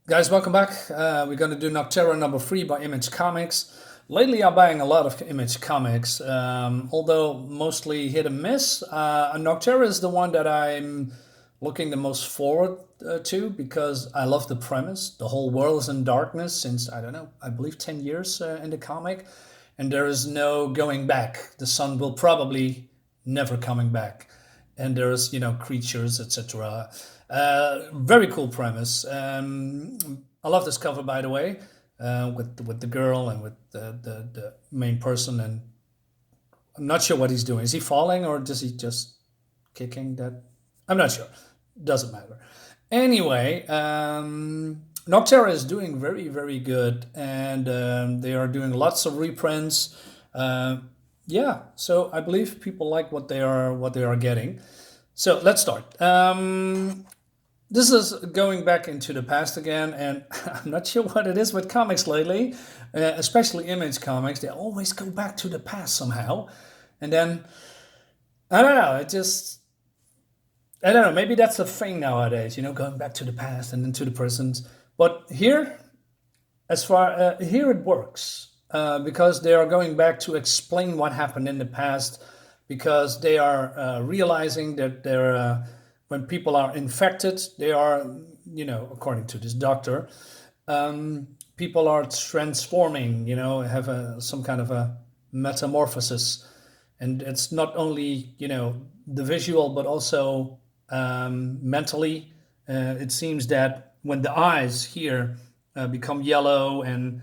Guys, welcome back. We're going to do Nocterra number 3 by Image Comics. Lately, I'm buying a lot of Image Comics, although mostly hit and miss. Nocterra is the one that I'm looking the most forward to because I love the premise. The whole world is in darkness since, I don't know, I believe 10 years in the comic, and there is no going back. The sun will probably never coming back, and there's creatures, etc. Very cool premise. I love this cover, by the way, with the girl and with the main person. And I'm not sure what he's doing. Is he falling or is he just kicking that? I'm not sure. Doesn't matter. Anyway, Nocterra is doing very, very good, and they are doing lots of reprints. Yeah, so I believe people like what they are getting. So let's start. This is going back into the past again, and I'm not sure what it is with comics lately, especially Image Comics. They always go back to the past somehow, and then I don't know. I don't know. Maybe that's a thing nowadays. Going back to the past and into the present. But here, here it works because they are going back to explain what happened in the past, because they are realizing that when people are infected, they are, according to this doctor, people are transforming, have some kind of a metamorphosis. And it's not only, the visual, but also mentally. It seems that when the eyes here become yellow and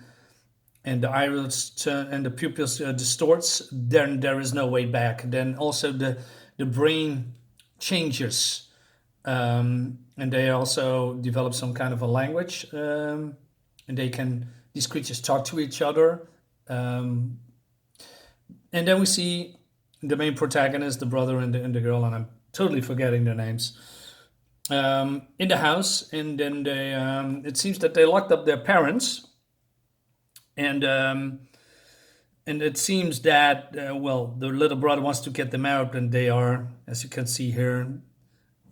the iris turn and the pupils distorts, then there is no way back. Then also the brain changes, and they also develop some kind of a language, and these creatures talk to each other. And then we see the main protagonist, the brother and the girl, and I'm totally forgetting their names, in the house, and then it seems that they locked up their parents, and it seems that the little brother wants to get them out, and they are, as you can see here,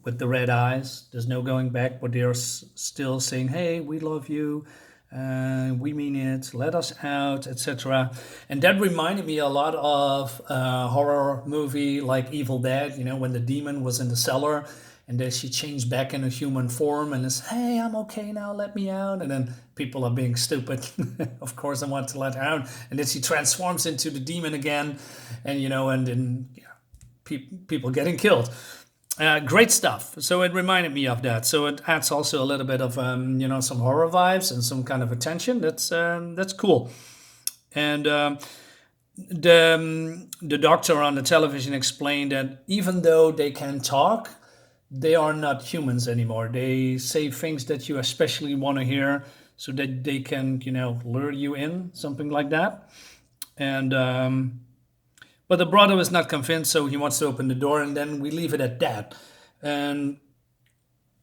with the red eyes. There's no going back, but they are still saying, "Hey, we love you. We mean it. Let us out," etc. And that reminded me a lot of a horror movie like Evil Dead. When the demon was in the cellar, and then she changed back in a human form and is, "Hey, I'm okay now. Let me out." And then people are being stupid, of course, and want to let her out. And then she transforms into the demon again, and and then people getting killed. Great stuff. So it reminded me of that. So it adds also a little bit of some horror vibes and some kind of attention. That's cool. And the doctor on the television explained that even though they can talk, they are not humans anymore. They say things that you especially want to hear, so that they can lure you in, something like that. And but the brother is not convinced, so he wants to open the door, and then we leave it at that. And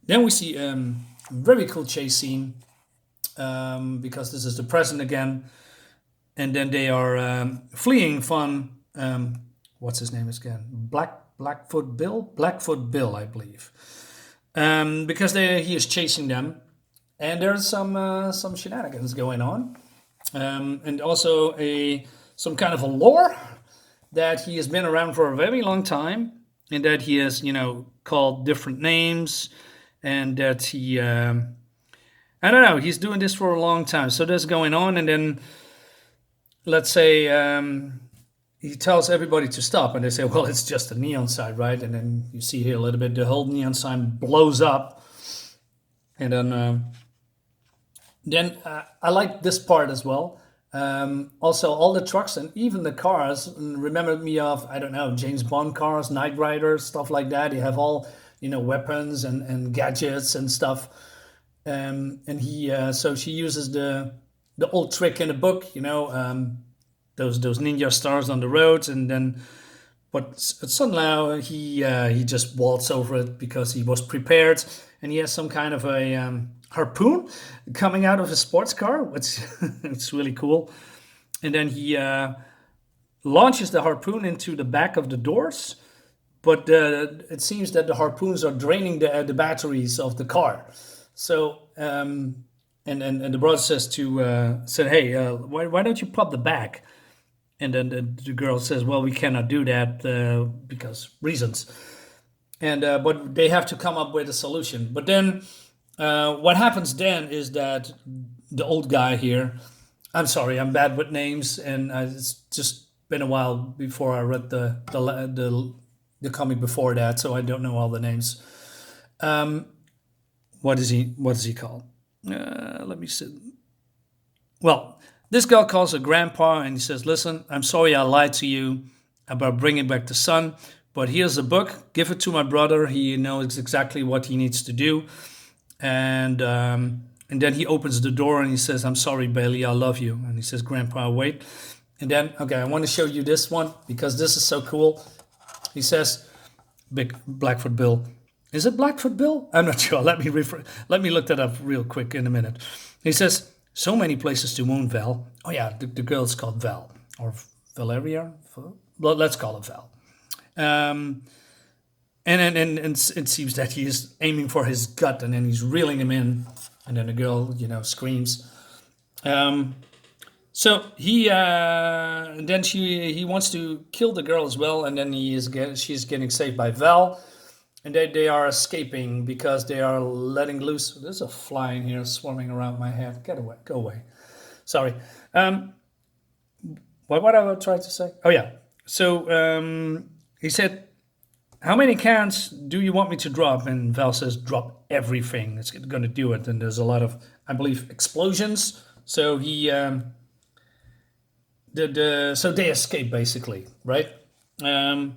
then we see very cool chase scene, because this is the present again, and then they are fleeing from what's his name again? Blackfoot Bill, I believe, because he is chasing them, and there's some shenanigans going on, and also some kind of a lore that he has been around for a very long time, and that he has, called different names, and that he, I don't know, he's doing this for a long time. So that's going on, and then let's say he tells everybody to stop, and they say, "Well, it's just a neon sign, right?" And then you see here a little bit, the whole neon sign blows up, and then I like this part as well. Also, all the trucks and even the cars remembered me of, I don't know, James Bond cars, Knight Rider, stuff like that. They have all, weapons and gadgets and stuff. And so she uses the old trick in the book, those ninja stars on the roads, and then, but somehow he just waltzed over it because he was prepared, and he has some kind of a harpoon coming out of his sports car, which it's really cool. And then he launches the harpoon into the back of the doors, but it seems that the harpoons are draining the batteries of the car. So and the brother says to said, "Hey, why don't you pop the back?" And then the girl says, "Well, we cannot do that because reasons." And but they have to come up with a solution. But then what happens then is that the old guy here. I'm sorry, I'm bad with names, and it's just been a while before I read the comic before that, so I don't know all the names. Um, what is he? What is he called? Let me see. Well, this guy calls a grandpa and he says, "Listen, I'm sorry I lied to you about bringing back the son, but here's a book. Give it to my brother. He knows exactly what he needs to do." And then he opens the door and he says, "I'm sorry, Bailey, I love you." And he says, "Grandpa, wait." And then, okay, I want to show you this one because this is so cool. He says, "Big Blackfoot Bill." Is it Blackfoot Bill? I'm not sure. Let me look that up real quick in a minute. He says, "So many places to moon, Val." Oh yeah, the girl's called Val or Valeria. Well, let's call it Val. Um, and it seems that he is aiming for his gut, and then he's reeling him in, and then the girl, screams. So then he wants to kill the girl as well, and then she's getting saved by Val, and they are escaping because they are letting loose. There's a fly in here swarming around my head. Get away, go away. Sorry. What I would try to say? Oh yeah. So he said, "How many cans do you want me to drop?" And Val says, "Drop everything. It's going to do it." And there's a lot of, I believe, explosions. So so they escape basically, right? Then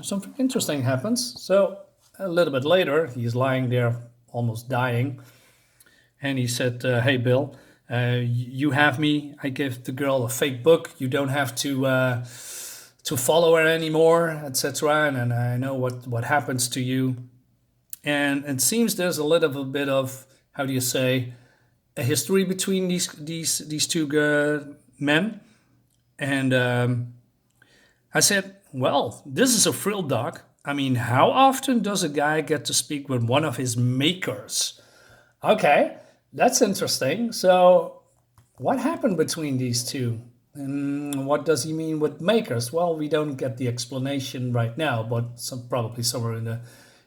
something interesting happens. So a little bit later, he's lying there almost dying, and he said, "Hey, Bill, you have me. I give the girl a fake book. You don't have to follow her anymore, etc. And I know what happens to you." And it seems there's a little bit of, how do you say, a history between these two men. And I said, "Well, this is a thrill, Doc. I mean, how often does a guy get to speak with one of his makers?" Okay, that's interesting. So, what happened between these two? And what does he mean with makers? Well, we don't get the explanation right now, but probably somewhere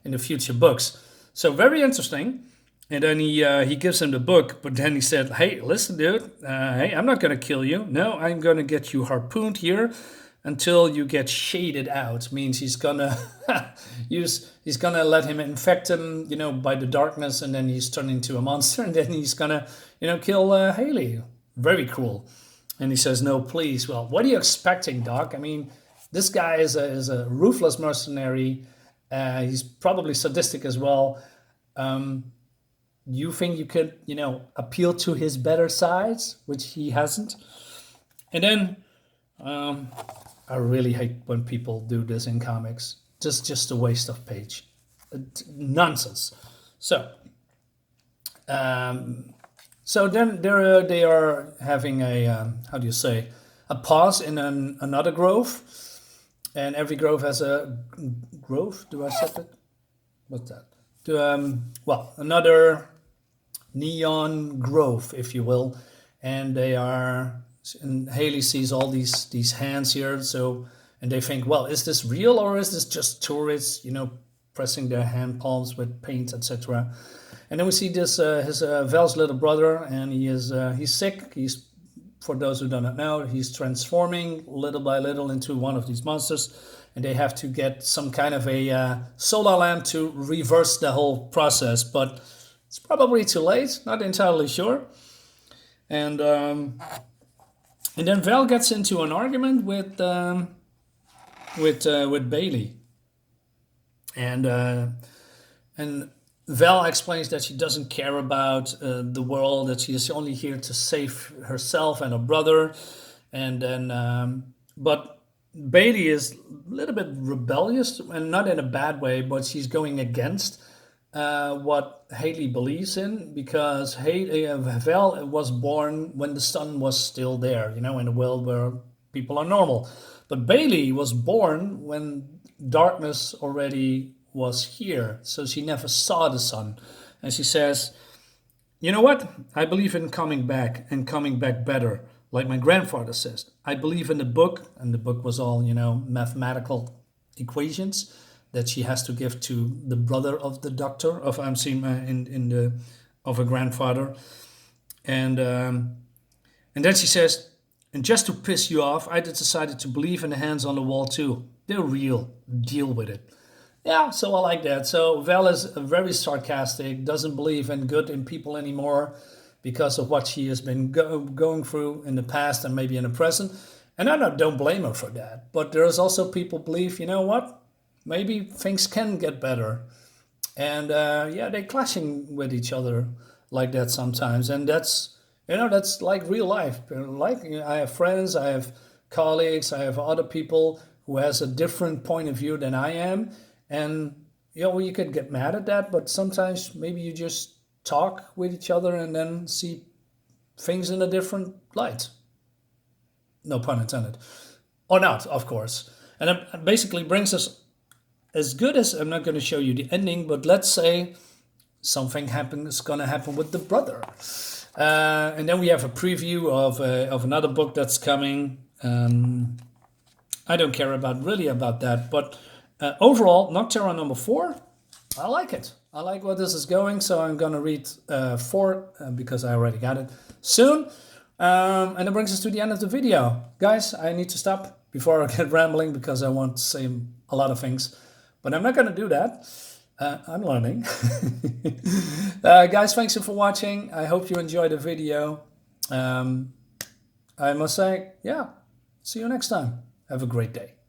in the future books. So very interesting. And then he gives him the book, but then he said, "Hey, listen, dude. Hey, I'm not gonna kill you. No, I'm gonna get you harpooned here until you get shaded out." Means he's gonna he's gonna let him infect him, by the darkness, and then he's turned into a monster, and then he's gonna, kill Haley. Very cool. And he says, "No, please." Well, what are you expecting, Doc? I mean, this guy is a ruthless mercenary. He's probably sadistic as well. You think you could, appeal to his better sides, which he hasn't? And then I really hate when people do this in comics. Just a waste of page. Nonsense. So then they are having a, how do you say, a pause in another grove, and every grove has a grove. Do I set it? What's that? Well, another neon grove, if you will, and they are. And Haley sees all these hands here, so, and they think, well, is this real or is this just tourists, pressing their hand palms with paint, etc. And then we see this his Val's little brother, and he's sick. He's, for those who do not know, he's transforming little by little into one of these monsters, and they have to get some kind of a solar lamp to reverse the whole process. But it's probably too late. Not entirely sure. And then Val gets into an argument with Bailey, and Val explains that she doesn't care about the world, that she is only here to save herself and her brother. And then, but Bailey is a little bit rebellious, and not in a bad way, but she's going against what Haley believes in, because Val was born when the sun was still there, in a world where people are normal. But Bailey was born when darkness already was here, so she never saw the sun. And she says, you know what? I believe in coming back and coming back better. Like my grandfather says, I believe in the book, and the book was all, mathematical equations that she has to give to the brother of the doctor of I'm seeing in the of her grandfather, and then she says, and just to piss you off, I decided to believe in the hands on the wall too. They're real. Deal with it. Yeah, so I like that. So Val is very sarcastic, doesn't believe in good in people anymore because of what she has been going through in the past and maybe in the present. And don't blame her for that. But there's also people believe, you know what? Maybe things can get better. And they're clashing with each other like that sometimes. And that's like real life. Like I have friends, I have colleagues, I have other people who has a different point of view than I am. And you could get mad at that, but sometimes maybe you just talk with each other and then see things in a different light. No pun intended. Or not, of course. And it basically brings us as good as, I'm not going to show you the ending, but let's say something is going to happen with the brother. And then we have a preview of another book that's coming. I don't care about that, but overall, Nocterra number 4, I like it. I like where this is going, so I'm going to read 4 because I already got it soon. And that brings us to the end of the video. Guys, I need to stop before I get rambling because I want to say a lot of things, but I'm not going to do that. I'm learning. Guys, thanks for watching. I hope you enjoyed the video. I must say, see you next time. Have a great day.